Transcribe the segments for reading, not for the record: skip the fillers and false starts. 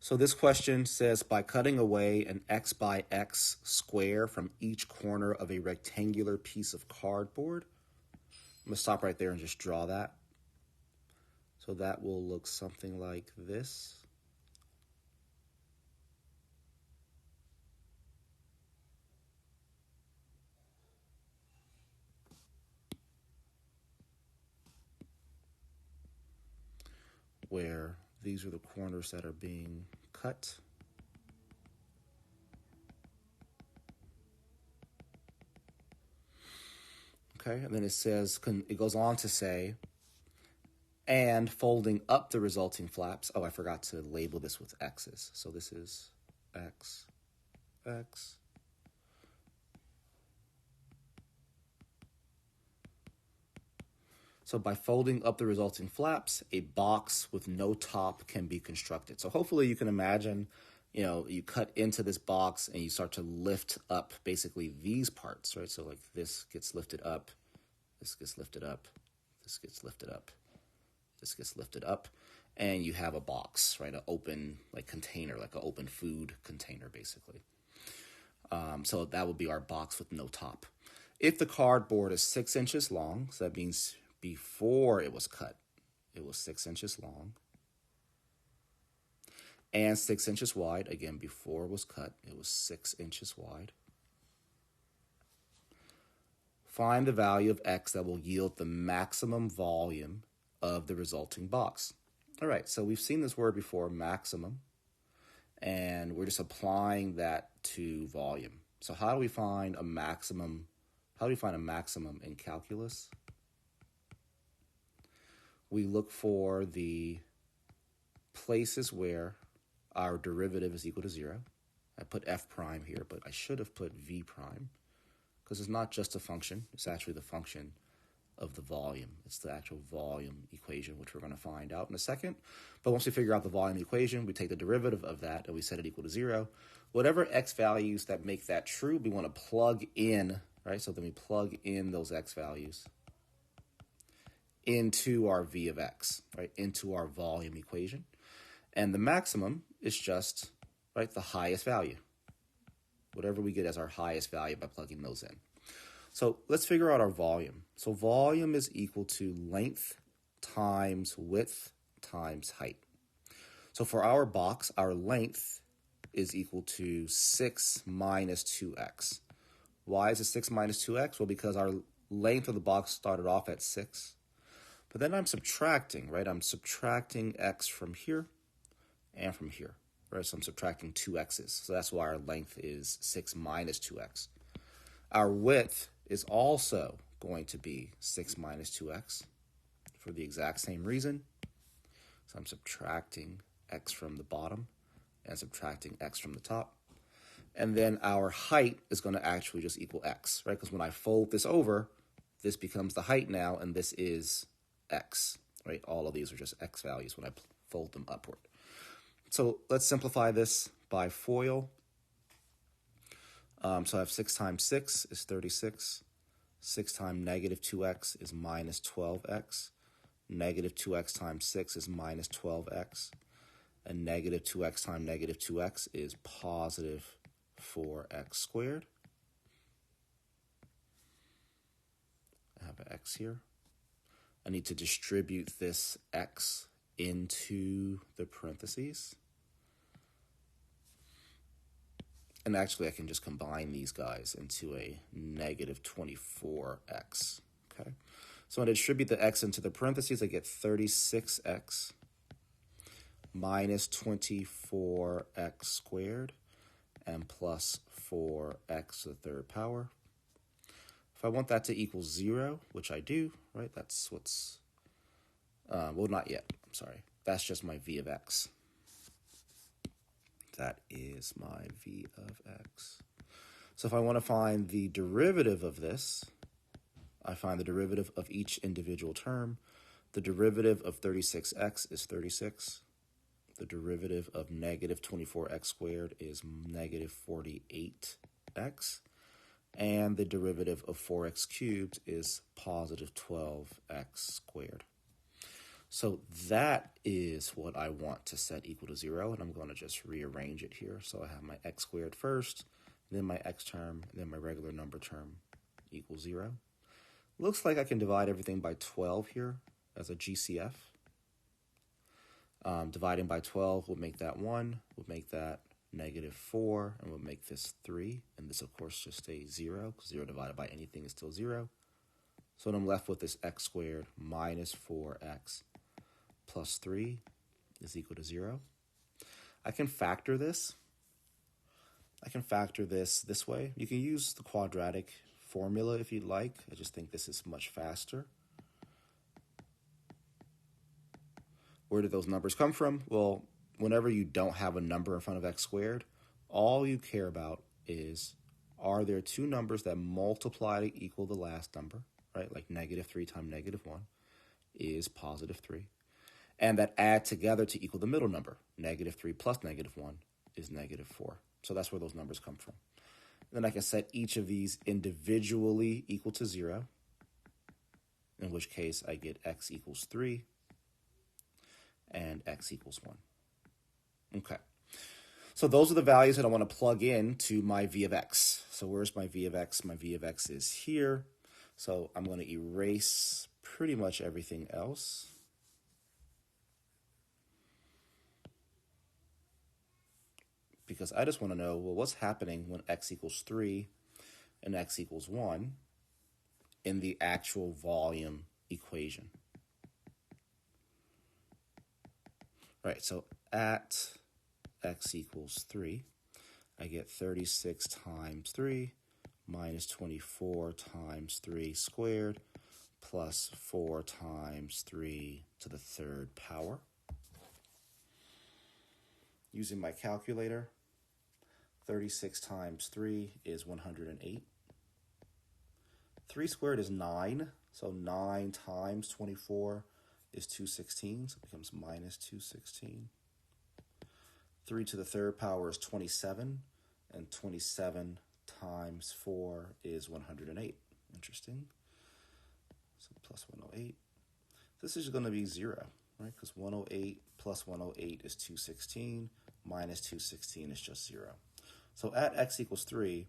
So this question says, by cutting away an x by x square from each corner of a rectangular piece of cardboard. I'm going to stop right there and just draw that. So that will look something like this. Where these are the corners that are being cut. Okay, and then it goes on to say, and folding up the resulting flaps. Oh, I forgot to label this with x's. So this is x, x. So by folding up the resulting flaps, a box with no top can be constructed. So hopefully you can imagine, you cut into this box and you start to lift up basically these parts, right? So like this gets lifted up, this gets lifted up, this gets lifted up, this gets lifted up, and you have a box, right? An open container, like an open food container, basically. So that would be our box with no top. If the cardboard is 6 inches long, so that means before it was cut, it was 6 inches long and 6 inches wide. Again, before it was cut, it was 6 inches wide. Find the value of x that will yield the maximum volume of the resulting box. All right, so we've seen this word before, maximum, and we're just applying that to volume. So how do we find a maximum? How do we find a maximum in calculus? We look for the places where our derivative is equal to 0. I put f prime here, but I should have put v prime because it's not just a function. It's actually the function of the volume. It's the actual volume equation, which we're going to find out in a second. But once we figure out the volume equation, we take the derivative of that and we set it equal to 0. Whatever x values that make that true, we want to plug in, right? So then we plug in those x values into our v of x, right, into our volume equation. And the maximum is just, right, the highest value, whatever we get as our highest value by plugging those in. So let's figure out our volume. So volume is equal to length times width times height. So for our box, our length is equal to 6 minus 2x. Why is it 6 minus 2x? Well, because our length of the box started off at 6. But then I'm subtracting, right? I'm subtracting x from here and from here, right? So I'm subtracting 2x's. So that's why our length is 6 minus 2x. Our width is also going to be 6 minus 2x for the exact same reason. So I'm subtracting x from the bottom and subtracting x from the top. And then our height is going to actually just equal x, right? Because when I fold this over, this becomes the height now, and this is x, right? All of these are just x values when I fold them upward. So let's simplify this by FOIL. So I have 6 times 6 is 36. 6 times negative 2x is minus 12x. Negative 2x times 6 is minus 12x. And negative 2x times negative 2x is positive 4x squared. I have an x here. I need to distribute this x into the parentheses. And actually, I can just combine these guys into a negative 24x. Okay, so when I distribute the x into the parentheses, I get 36x minus 24x squared and plus 4x to the third power. If I want that to equal 0, which I do, right, that's what's, well, not yet, I'm sorry. That's just my v of x. That is my v of x. So if I want to find the derivative of this, I find the derivative of each individual term. The derivative of 36x is 36. The derivative of negative 24x squared is negative 48x. And the derivative of 4x cubed is positive 12x squared. So that is what I want to set equal to 0, and I'm going to just rearrange it here. So I have my x squared first, then my x term, then my regular number term equals 0. Looks like I can divide everything by 12 here as a GCF. Dividing by 12 would make that 1, would make that -4, and would make this 3. And this, of course, just stays 0, because 0 divided by anything is still 0. So then I'm left with this x squared minus 4x plus 3 is equal to 0. I can factor this. I can factor this way. You can use the quadratic formula if you'd like. I just think this is much faster. Where did those numbers come from? Well, whenever you don't have a number in front of x squared, all you care about is, are there two numbers that multiply to equal the last number, right? Like -3 times -1 is +3. And that add together to equal the middle number. -3 plus -1 is -4. So that's where those numbers come from. Then I can set each of these individually equal to 0, in which case I get x equals 3 and x equals 1. Okay. So those are the values that I want to plug in to my v of x. So where's my v of x? My v of x is here. So I'm going to erase pretty much everything else. Because I just want to know, well, what's happening when x equals 3 and x equals 1 in the actual volume equation. Right, so at x equals 3, I get 36 times 3 minus 24 times 3 squared plus 4 times 3 to the third power. Using my calculator, 36 times 3 is 108. 3 squared is 9, so 9 times 24 is 216, so it becomes minus 216. 3 to the third power is 27, and 27 times 4 is 108. Interesting. So plus 108. This is going to be 0, right? Because 108 plus 108 is 216, minus 216 is just 0. So at x equals 3,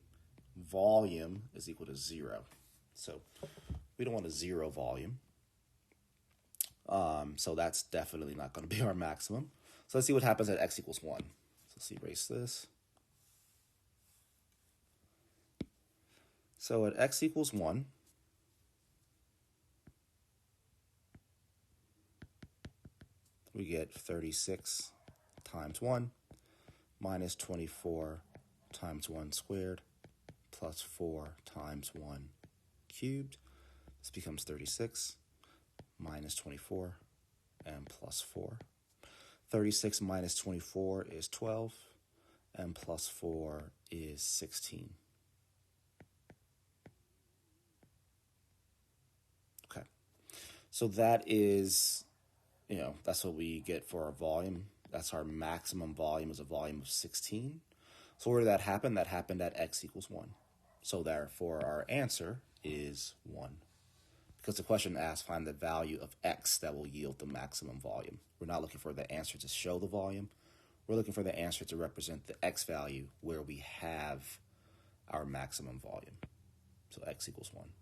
volume is equal to 0. So we don't want a 0 volume. So that's definitely not going to be our maximum. So let's see what happens at x equals 1. So let's erase this. So at x equals 1, we get 36 times 1 minus 24 times 1 squared plus 4 times 1 cubed. This becomes 36 minus 24 and plus 4. 36 minus 24 is 12, and plus 4 is 16. Okay, so that is, that's what we get for our volume. That's our maximum volume, is a volume of 16. So where did that happen? That happened at x equals 1. So therefore our answer is 1. Because the question asks, find the value of x that will yield the maximum volume. We're not looking for the answer to show the volume. We're looking for the answer to represent the x value where we have our maximum volume. So x equals 1.